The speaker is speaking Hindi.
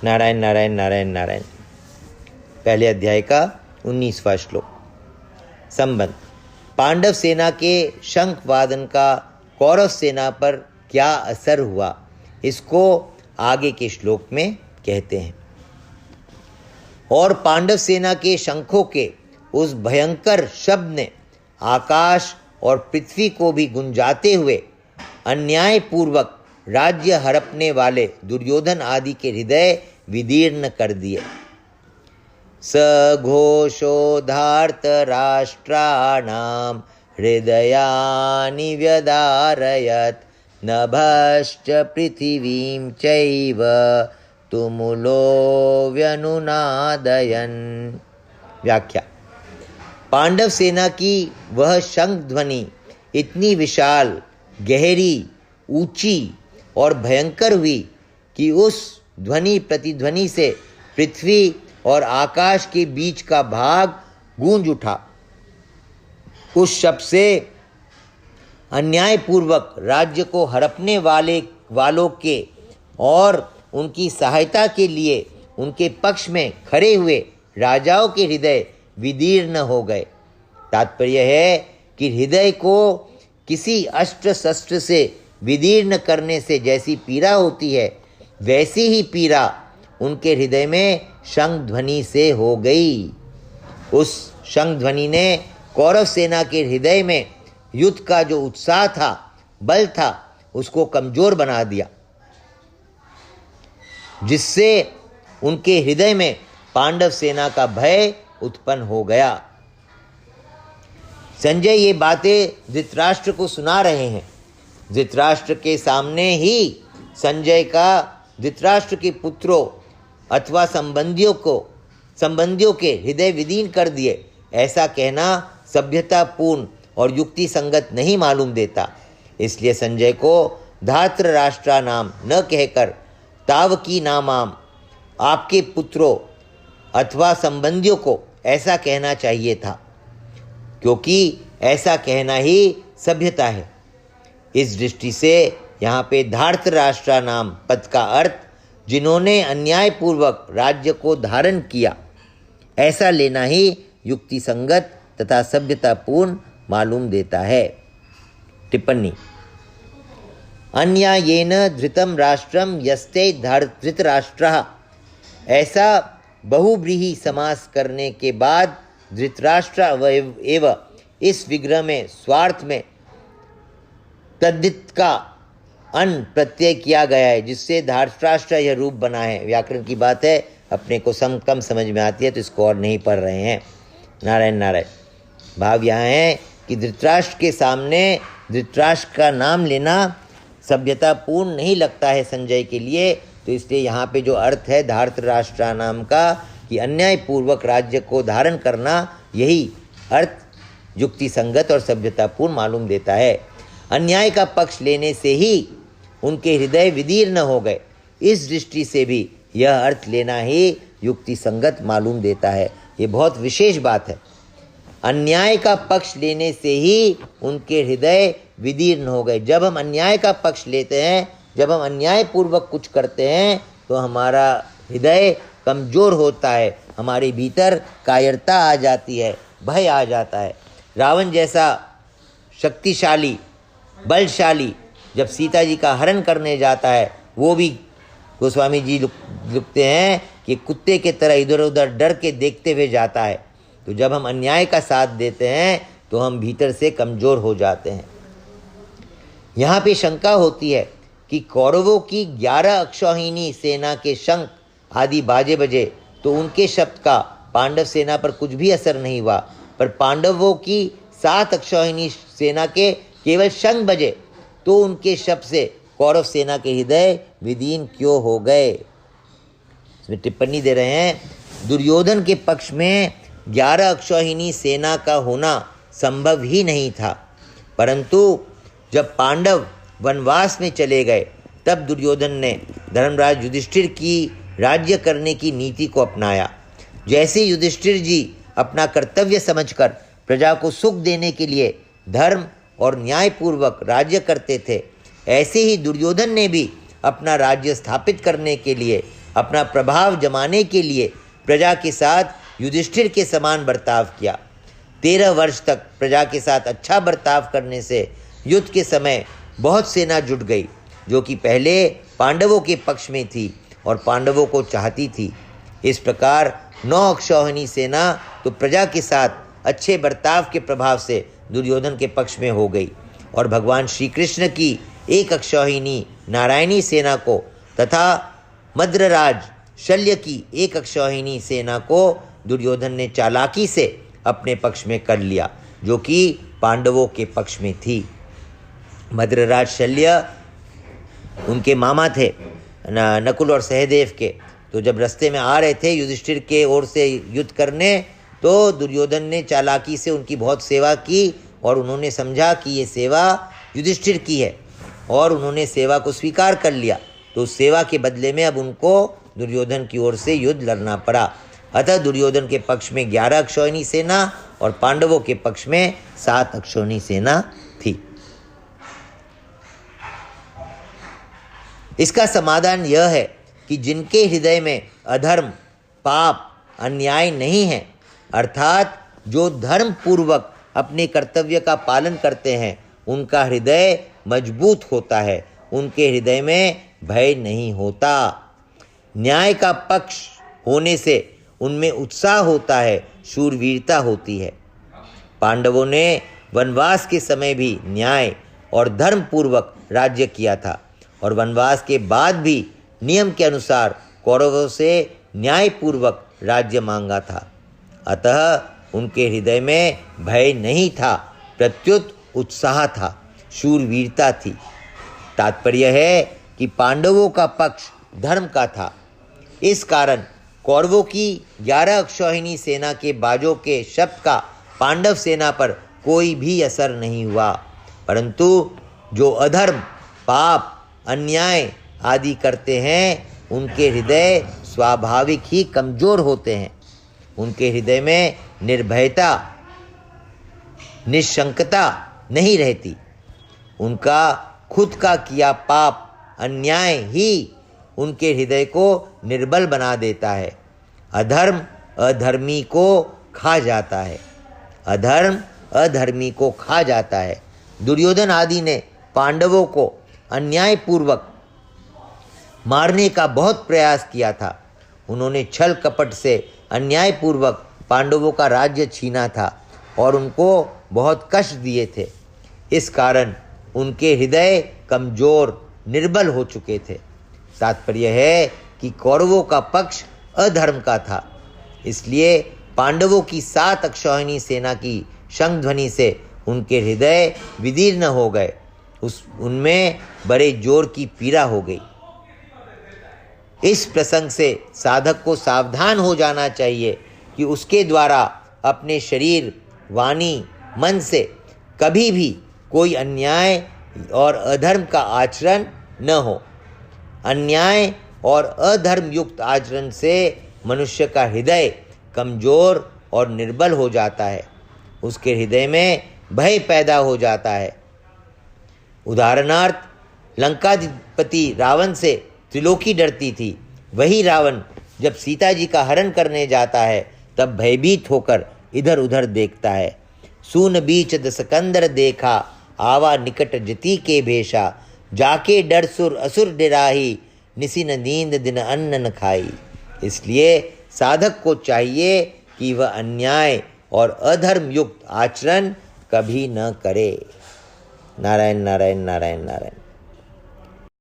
नारायण नारायण नारायण नारायण। पहले अध्याय का 19वां श्लोक। संबंध। पांडव सेना के शंख वादन का कौरव सेना पर क्या असर हुआ, इसको आगे के श्लोक में कहते हैं। और पांडव सेना के शंखों के उस भयंकर शब्द ने आकाश और पृथ्वी को भी गुंजाते हुए अन्यायपूर्वक राज्य हड़पने वाले दुर्योधन आदि के हृदय विदीर्ण कर दिए। सघोषो धार्तराष्ट्राणां हृदयानि व्यदारयत् नभश्च पृथिवीं चैव तुमुलो व्यनुनादयन्। व्याख्या। पांडव सेना की वह शंख ध्वनि इतनी विशाल, गहरी, ऊंची और भयंकर हुई कि उस ध्वनि प्रतिध्वनि से पृथ्वी और आकाश के बीच का भाग गूंज उठा। उस शब्द से अन्यायपूर्वक राज्य को हड़पने वालों के और उनकी सहायता के लिए उनके पक्ष में खड़े हुए राजाओं के हृदय विदीर्ण हो गए। तात्पर्य है कि हृदय को किसी अस्त्र शस्त्र से विदीर्ण करने से जैसी पीड़ा होती है, वैसी ही पीड़ा उनके हृदय में शंख ध्वनि से हो गई। उस शंख ध्वनि ने कौरव सेना के हृदय में युद्ध का जो उत्साह था, बल था, उसको कमजोर बना दिया, जिससे उनके हृदय में पांडव सेना का भय उत्पन्न हो गया। संजय ये बातें धृतराष्ट्र को सुना रहे हैं। धृतराष्ट्र के सामने ही संजय का धृतराष्ट्र के पुत्रों अथवा संबंधियों के हृदय विदीन कर दिए, ऐसा कहना सभ्यतापूर्ण और युक्ति संगत नहीं मालूम देता। इसलिए संजय को धार्तराष्ट्रा नाम न कहकर तावकी नामाम, आपके पुत्रों अथवा संबंधियों को ऐसा कहना चाहिए था, क्योंकि ऐसा कहना ही सभ्यता है। इस दृष्टि से यहाँ पे धार्तराष्ट्रा नाम पद का अर्थ जिन्होंने अन्यायपूर्वक राज्य को धारण किया, ऐसा लेना ही युक्ति संगत तथा सभ्यतापूर्ण मालूम देता है। टिप्पणी। अन्यायेन धृतम राष्ट्रम यस्ते धृतराष्ट्रः। ऐसा बहुव्रीहि समास करने के बाद धृतराष्ट्र एवं इस विग्रह में स्वार्थ में तद्धित का अन प्रत्यय किया गया है, जिससे धृतराष्ट्र यह रूप बना है। व्याकरण की बात है, अपने को कम समझ में आती है तो इसको और नहीं पढ़ रहे हैं। नारायण नारायण। भाव यहाँ है कि धृतराष्ट्र के सामने धृतराष्ट्र का नाम लेना सभ्यतापूर्ण नहीं लगता है संजय के लिए, तो इसलिए यहाँ पे जो अर्थ है धार्तराष्ट्र नाम का कि अन्यायपूर्वक राज्य को धारण करना, यही अर्थ युक्ति संगत और सभ्यतापूर्ण मालूम देता है। अन्याय का पक्ष लेने से ही उनके हृदय विदीर्ण हो गए, इस दृष्टि से भी यह अर्थ लेना ही युक्ति संगत मालूम देता है। ये बहुत विशेष बात है। अन्याय का पक्ष लेने से ही उनके हृदय विदीर्ण हो गए। जब हम अन्याय का पक्ष लेते हैं, जब हम अन्यायपूर्वक कुछ करते हैं, तो हमारा हृदय कमजोर होता है, हमारे भीतर कायरता आ जाती है, भय आ जाता है। रावण जैसा शक्तिशाली, बलशाली जब सीता जी का हरण करने जाता है, वो भी गोस्वामी जी लिखते हैं कि कुत्ते के तरह इधर उधर डर के देखते हुए जाता है। तो जब हम अन्याय का साथ देते हैं तो हम भीतर से कमज़ोर हो जाते हैं। यहाँ पे शंका होती है कि कौरवों की 11 अक्षौहिणी सेना के शंख आदि बाजे बजे तो उनके शब्द का पांडव सेना पर कुछ भी असर नहीं हुआ, पर पांडवों की 7 अक्षौहिणी सेना के केवल शंख बजे तो उनके शब्द से कौरव सेना के हृदय विदीन क्यों हो गए। इसमें टिप्पणी दे रहे हैं, दुर्योधन के पक्ष में 11 अक्षौहिणी सेना का होना संभव ही नहीं था, परंतु जब पांडव वनवास में चले गए तब दुर्योधन ने धर्मराज युधिष्ठिर की राज्य करने की नीति को अपनाया। जैसे युधिष्ठिर जी अपना कर्तव्य समझकर प्रजा को सुख देने के लिए धर्म और न्यायपूर्वक राज्य करते थे, ऐसे ही दुर्योधन ने भी अपना राज्य स्थापित करने के लिए अपना प्रभाव जमाने के लिए प्रजा के साथ युधिष्ठिर के समान बर्ताव किया। 13 वर्ष तक प्रजा के साथ अच्छा बर्ताव करने से युद्ध के समय बहुत सेना जुट गई, जो कि पहले पांडवों के पक्ष में थी और पांडवों को चाहती थी। इस प्रकार 9 अक्षौहिणी सेना तो प्रजा के साथ अच्छे बर्ताव के प्रभाव से दुर्योधन के पक्ष में हो गई, और भगवान श्री कृष्ण की 1 अक्षौहिणी नारायणी सेना को तथा मद्रराज शल्य की 1 अक्षौहिणी सेना को दुर्योधन ने चालाकी से अपने पक्ष में कर लिया, जो कि पांडवों के पक्ष में थी। मद्रराज शल्य उनके मामा थे नकुल और सहदेव के। तो जब रास्ते में आ रहे थे युधिष्ठिर के ओर से युद्ध करने, तो दुर्योधन ने चालाकी से उनकी बहुत सेवा की, और उन्होंने समझा कि ये सेवा युधिष्ठिर की है, और उन्होंने सेवा को स्वीकार कर लिया। तो उस सेवा के बदले में अब उनको दुर्योधन की ओर से युद्ध लड़ना पड़ा। अतः दुर्योधन के पक्ष में 11 अक्षौहिणी सेना और पांडवों के पक्ष में 7 अक्षौहिणी सेना थी। इसका समाधान यह है कि जिनके हृदय में अधर्म, पाप, अन्याय नहीं है, अर्थात जो धर्म पूर्वक अपने कर्तव्य का पालन करते हैं, उनका हृदय मजबूत होता है, उनके हृदय में भय नहीं होता। न्याय का पक्ष होने से उनमें उत्साह होता है, शूरवीरता होती है। पांडवों ने वनवास के समय भी न्याय और धर्म पूर्वक राज्य किया था, और वनवास के बाद भी नियम के अनुसार कौरवों से न्यायपूर्वक राज्य मांगा था। अतः उनके हृदय में भय नहीं था, प्रत्युत उत्साह था, शूरवीरता थी। तात्पर्य है कि पांडवों का पक्ष धर्म का था। इस कारण कौरवों की 11 अक्षौहिणी सेना के बाजों के शब्द का पांडव सेना पर कोई भी असर नहीं हुआ, परंतु जो अधर्म, पाप, अन्याय आदि करते हैं, उनके हृदय स्वाभाविक ही कमजोर होते हैं। उनके हृदय में निर्भयता, निशंकता नहीं रहती। उनका खुद का किया पाप, अन्याय ही उनके हृदय को निर्बल बना देता है। अधर्म अधर्मी को खा जाता है, अधर्म अधर्मी को खा जाता है। दुर्योधन आदि ने पांडवों को अन्यायपूर्वक मारने का बहुत प्रयास किया था। उन्होंने छल कपट से अन्यायपूर्वक पांडवों का राज्य छीना था और उनको बहुत कष्ट दिए थे। इस कारण उनके हृदय कमजोर, निर्बल हो चुके थे। तात्पर्य है कि कौरवों का पक्ष अधर्म का था, इसलिए पांडवों की 7 अक्षौहिणी सेना की शंख ध्वनि से उनके हृदय विदीर्ण हो गए, उनमें बड़े जोर की पीड़ा हो गई। इस प्रसंग से साधक को सावधान हो जाना चाहिए कि उसके द्वारा अपने शरीर, वाणी, मन से कभी भी कोई अन्याय और अधर्म का आचरण न हो। अन्याय और अधर्म युक्त आचरण से मनुष्य का हृदय कमजोर और निर्बल हो जाता है, उसके हृदय में भय पैदा हो जाता है। उदाहरणार्थ लंकाधिपति रावण से त्रिलोकी डरती थी। वही रावण जब सीता जी का हरण करने जाता है तब भयभीत होकर इधर उधर देखता है। सून बीच दसकंदर देखा, आवा निकट जति के भेषा, जाके डर सुर असुर डराही, निसी न नींद दिन अन्न न खाई। इसलिए साधक को चाहिए कि वह अन्याय और अधर्म युक्त आचरण कभी न करे। नारायण नारायण नारायण नारायण।